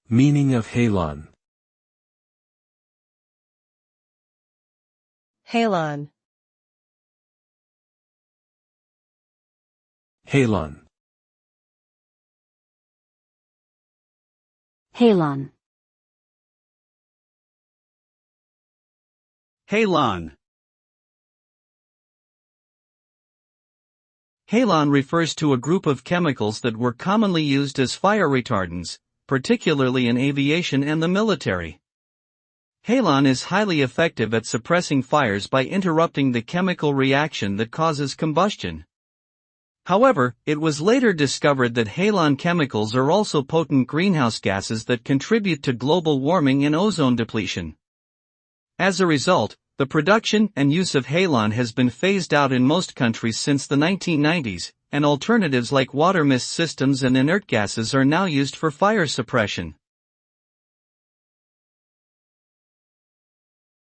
Meaning of halon. Halon. Halon. halon, Halon. Halon refers to a group of chemicals that were commonly used as fire retardants, particularly in aviation and the military. Halon is highly effective at suppressing fires by interrupting the chemical reaction that causes combustion. However, it was later discovered that halon chemicals are also potent greenhouse gases that contribute to global warming and ozone depletion. As a result, the production and use of halon has been phased out in most countries since the 1990s, and alternatives like water mist systems and inert gases are now used for fire suppression.